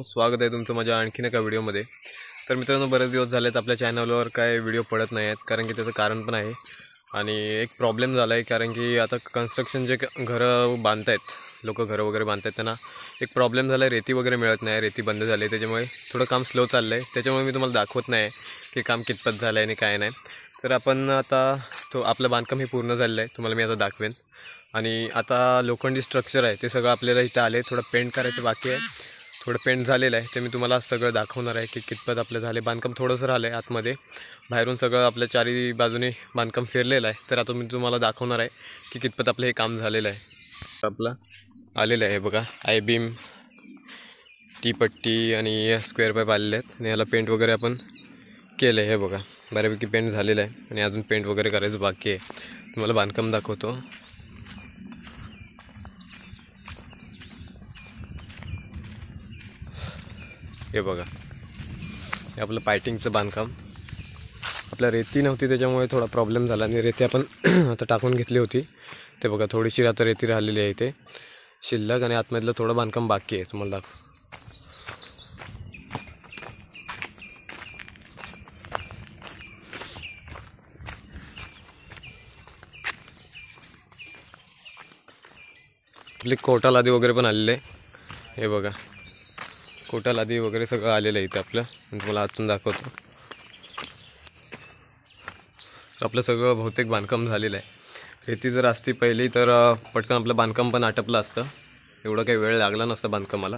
स्वागत आहे तुमचं माझ्या आणखीन एका व्हिडिओमध्ये। तर मित्रांनो, बरेच दिवस झालेत आपल्या चॅनलवर काय व्हिडिओ पडत नाही आहेत, कारण की त्याचं कारण पण आहे आणि एक प्रॉब्लेम झाला आहे। कारण की आता कन्स्ट्रक्शन जे घरं बांधतायत, लोक घरं वगैरे बांधतायत, त्यांना एक प्रॉब्लेम झाला आहे, रेती वगैरे मिळत नाही, रेती बंद झाली, त्याच्यामुळे थोडं काम स्लो चाललं आहे। त्याच्यामुळे मी तुम्हाला दाखवत नाही की काम कितपत झालं आहे आणि काय नाही। तर आपण आता आपलं बांधकाम हे पूर्ण झालेलं आहे, तुम्हाला मी आता दाखवेन। आणि आता लोखंडी स्ट्रक्चर आहे ते सगळं आपल्याला इथं आले, थोडं पेंट करायचं बाकी आहे, थोडं पेंट झालेलं आहे, ते मी तुम्हाला सगळं दाखवणार आहे की कितपत आपलं झाले। बांधकाम थोडंसं राहिलं आहे आतमध्ये, बाहेरून सगळं आपल्या चारी बाजूने बांधकाम फिरलेलं आहे। तर आता मी तुम्हाला दाखवणार आहे की कितपत आपलं हे काम झालेलं आहे। आपलं आलेलं आहे बघा, आय बीम, टी पट्टी आणि स्क्वेअर पाईप आलेले आहेत आणि याला पेंट वगैरे आपण केलं आहे। हे बघा, बऱ्यापैकी पेंट झालेलं आहे आणि अजून पेंट वगैरे करायचं बाकी आहे। तुम्हाला बांधकाम दाखवतो। हे बघा, हे आपलं पायटिंगचं बांधकाम। आपल्या रेती नव्हती त्याच्यामुळे थोडा प्रॉब्लेम झाला आणि रेती आपण आता टाकून घेतली होती। ते बघा, थोडीशी आता रेती राहिलेली आहे इथे शिल्लक, आणि आतमधलं थोडं बांधकाम बाकी आहे, तुम्हाला दाखव। आपली कोटा लादी वगैरे पण आलेले आहे। हे बघा, कोटा लादी वगैरे सगळं आलेलं आहे इथं आपलं, मी तुम्हाला आतून दाखवतो। आपलं सगळं बहुतेक बांधकाम झालेलं आहे। रेती जर असती पहिली तर पटकन आपलं बांधकाम पण आटपलं असतं, एवढं काही वेळ लागला नसता बांधकामाला।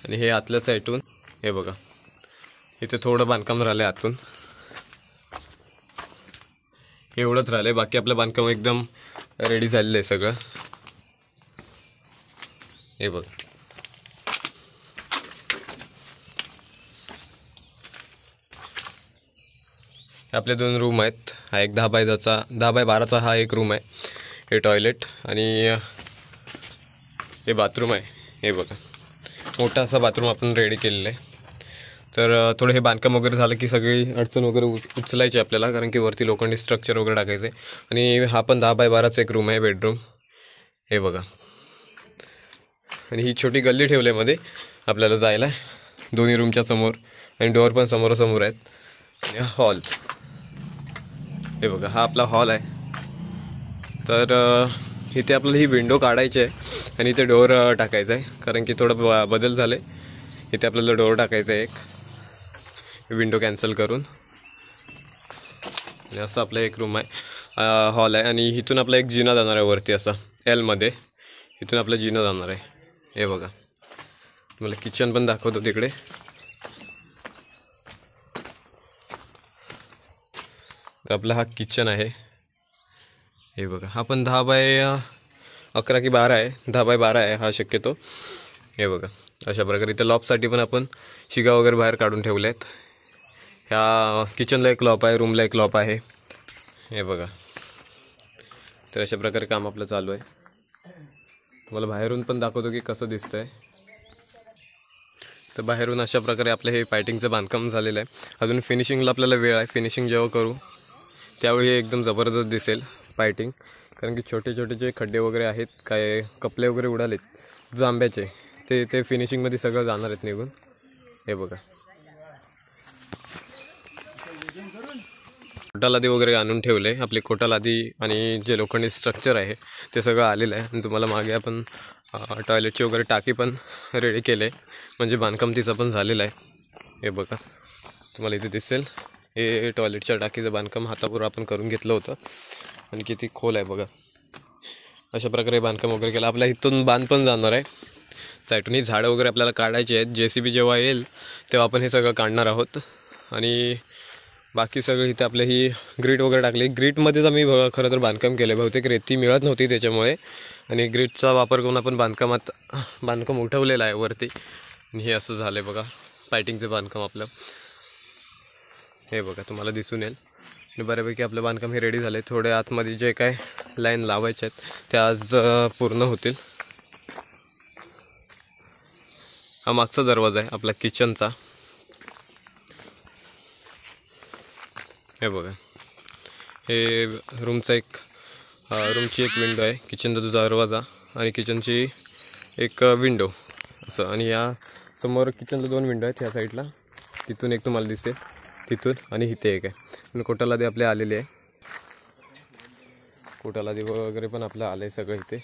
आणि हे आतल्या साईडून हे बघा, इथे थोडं बांधकाम राहिलं आहे आतून, एवढंच राहिलं आहे, बाकी आपलं बांधकाम एकदम रेडी झालेलं आहे सगळं। हे बघ, आपले दोन रूम आहेत। हा एक 10x12चा हा एक रूम आहे, हे टॉयलेट आणि हे बाथरूम आहे। हे बघा, मोठा असा बाथरूम आपण रेडी केलेला आहे। तर थोडं हे बांधकाम वगैरे झालं की सगळी अडचण वगैरे उचलायची आपल्याला, कारण की वरती लोखंडी स्ट्रक्चर वगैरे टाकायचं आहे। आणि हा पण 10x12चा एक रूम आहे, बेडरूम। हे बघा, आणि ही छोटी गल्ली ठेवली आहे मध्ये आपल्याला जायला, दोन्ही रूमच्या समोर, आणि डोअर पण समोरासमोर आहेत। आणि हॉल, हे बघा, हा आपला हॉल आहे। तर इथे आपल्याला ही विंडो काढायची आहे आणि इथे डोअर टाकायचं आहे, कारण की थोडं बदल झाले। इथे आपल्याला डोअर टाकायचं आहे एक, विंडो कॅन्सल करून। आणि असं आपलं एक रूम आहे, हॉल आहे। आणि इथून आपला एक जिना जाणार आहे वरती, असा एलमध्ये, इथून आपला जिना जाणार आहे। हे बघा, मला किचन पण दाखवतो तिकडे। आपला हा किचन आहे। हे बघा, हा पण 10x11 की 12 आहे, 10x12 आहे हा शक्यतो। हे बघा, अशा प्रकारे इथं लॉबसाठी पण आपण शिगा वगैरे बाहेर काढून ठेवले आहेत। ह्या किचनला एक लॉब आहे, रूमला एक लॉब आहे। हे बघा, तर अशा प्रकारे काम आपलं चालू आहे। तुम्हाला बाहेरून पण दाखवतो की कसं दिसतंय। तर बाहेरून अशा प्रकारे आपलं हे पायटिंगचं बांधकाम झालेलं आहे। अजून फिनिशिंगला आपल्याला वेळ आहे, फिनिशिंग जेव्हा करू त्यावेळी एकदम जबरदस्त दिसेल पायटिंग, कारण की छोटे छोटे जे खड्डे वगैरे आहेत, काय कपडे वगैरे उडालेत जांभ्याचे, ते फिनिशिंगमध्ये सगळं जाणार आहेत निघून। हे बघा, कोटा लादी वगैरे आणून ठेवले, आपली कोटा लादी आणि जे लोखंडी स्ट्रक्चर आहे ते सगळं आलेलं आहे। आणि तुम्हाला मागे आपण टॉयलेटची वगैरे टाकी पण रेडी केले, म्हणजे बांधकाम तिचं पण झालेलं आहे। हे बघा, तुम्हाला इथे दिसेल, हे टॉयलेटच्या टाकीचं बांधकाम हातापूर्वी आपण करून घेतलं होतं, आणि किती खोल आहे बघा। अशा प्रकारे बांधकाम वगैरे केलं। आपल्या इथून बांध पण जाणार आहे साईडून, ही झाडं वगैरे आपल्याला काढायची आहेत। JCB जेव्हा येईल तेव्हा आपण हे सगळं काढणार आहोत। आणि बाकी सगळं इथे आपलं ही ग्रीट वगैरे टाकली, ग्रीटमध्येच आम्ही खरं तर बांधकाम केलं, बहुतेक रेती मिळत नव्हती त्याच्यामुळे, आणि ग्रीटचा वापर करून आपण बांधकाम उठवलेलं आहे वरती। आणि हे असं झालं आहे बघा, पायटिंगचं बांधकाम आपलं। हे बघा, तुम्हाला दिसून येईल। आणि बऱ्यापैकी आपलं बांधकाम हे रेडी झालं आहे। थोडे आतमध्ये जे काय लाईन लावायचे आहेत त्या आज पूर्ण होतील। हा मागचा दरवाजा आहे आपला किचनचा। हे बघा, हे रूमचा एक रूमची एक विंडो आहे, किचनचा दरवाजा आणि किचनची एक विंडो असं. आणि या समोर किचनला 2 विंडो आहेत ह्या साईडला, तिथून एक तुम्हाला दिसेल, तिथून आणि इथे एक आहे. आणि कोटालादी आपले आलेले आहे, कोटालादी वगैरे पण आपलं आलं आहे सगळं इथे.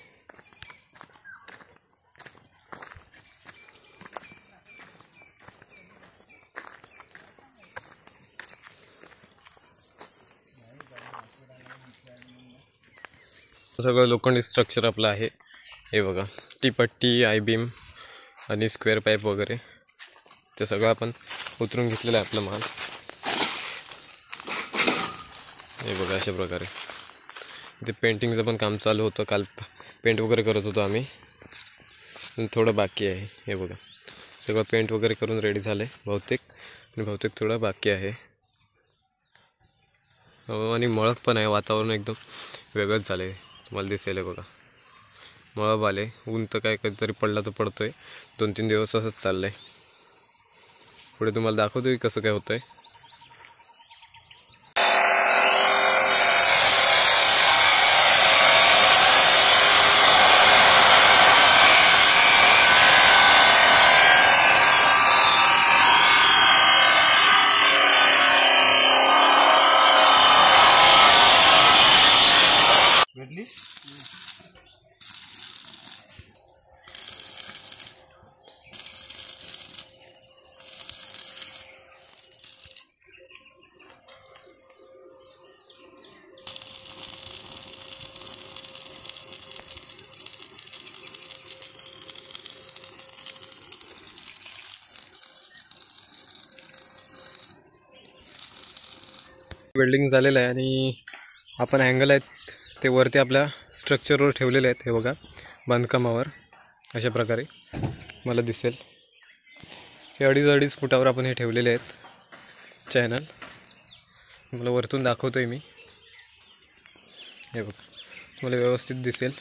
सगळं लोखंडी स्ट्रक्चर आपलं आहे. हे बघा, टीपट्टी, आय बीम आणि स्क्वेअर पाईप वगैरे ते सगळं आपण उतरून घेतलेलं आहे आपलं माल. हे बघा अशा प्रकारे. इथे पेंटिंगचं पण काम चालू होतं, काल पेंट वगैरे करत होतो आम्ही, थोडं बाकी आहे. हे बघा सगळं पेंट वगैरे करून रेडी झालं आहे बहुतेक, आणि बहुतेक थोडं बाकी आहे. आणि मळक पण आहे, वातावरण एकदम वेगळंच झालं आहे, तुम्हाला दिसेल. बघा मळब आले, ऊन तर काय कधीतरी पडला तर पडतोय. 2-3 दिवस असंच चाललं आहे. पुढे तुम्हाला दाखवतो की कसं काय होतंय. वेल्डिंग झालेलं आहे आणि आपण अँगल आहेत ते वरती आपल्या स्ट्रक्चरवर ठेवलेले आहेत. हे बघा बांधकामावर अशा प्रकारे मला दिसेल. हे 2.5 फुटावर आपण हे ठेवलेले आहेत चॅनल. मला वरतून दाखवतोय मी. हे बघा तुम्हाला व्यवस्थित दिसेल.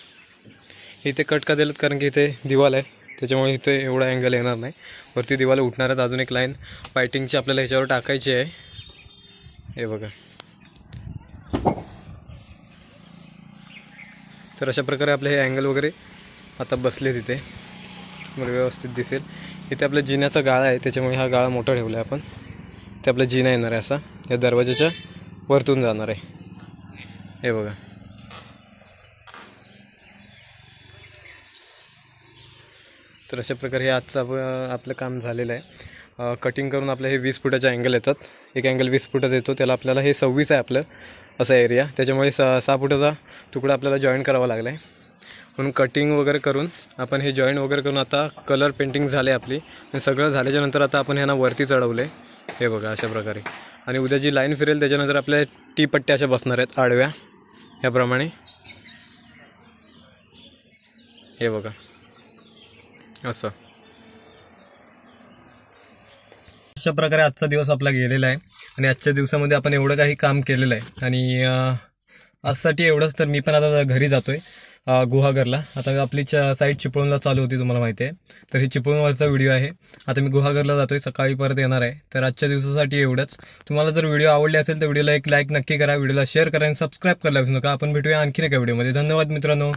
इथे कट का दिलं कारण की इथे दिवाल आहे, त्याच्यामुळे इथे एवढा अँगल येणार नाही. वरती दिवाला उठणार आहेत. अजून एक लाईन पायटिंगची आपल्याला ह्याच्यावर टाकायची आहे. हे बघा, तर अशा प्रकारे आपले हे अँगल वगैरे आता बसले तिथे, मला व्यवस्थित दिसेल. इथे आपल्या जिन्याचा गाळा आहे, त्याच्यामुळे हा गाळा मोठा ठेवला आहे आपण. ते आपला जिना येणार आहे असा, या दरवाजाच्या वरतून जाणार आहे. हे बघा तर अशा प्रकारे हे आजचं आपलं काम झालेलं आहे. कटिंग करून आपलं हे 20 फुटाचे अँगल येतात. एक अँगल 20 फुटात येतो, त्याला आपल्याला हे 26 आहे आपलं असा एरिया, त्याच्यामुळे 6 फुटाचा तुकडा आपल्याला जॉईन करावा लागला आहे. म्हणून कटिंग वगैरे करून आपण हे जॉईन वगैरे करून आता कलर पेंटिंग झाले आपली, आणि सगळं झाल्याच्यानंतर आता आपण ह्यांना वरती चढवलं आहे. हे बघा अशा प्रकारे. आणि उद्या जी लाईन फिरेल त्याच्यानंतर आपल्या टीपट्ट्या अशा बसणार आहेत आडव्या ह्याप्रमाणे. हे बघा असं. अशा प्रकारे आजचा दिवस आपला गेलेला आहे. आणि आजच्या दिवसामध्ये आपण एवढं काही काम केलेलं आहे. आणि आजसाठी एवढंच. तर मी पण आता घरी जातोय गुहागरला. आता आपली साईट चिपळूणला चालू होती, तुम्हाला माहिती आहे. तर ही चिपळूणवरचा व्हिडिओ आहे. आता मी गुहागरला जातोय, सकाळी परत येणार आहे. तर आजच्या दिवसासाठी एवढंच. तुम्हाला जर व्हिडिओ आवडले असेल तर व्हिडिओला एक लाईक नक्की करा, व्हिडिओला शेअर करा आणि सबस्क्राईब करायला विसरू नका. आपण भेटूया आणखीन एका व्हिडिओमध्ये. धन्यवाद मित्रांनो.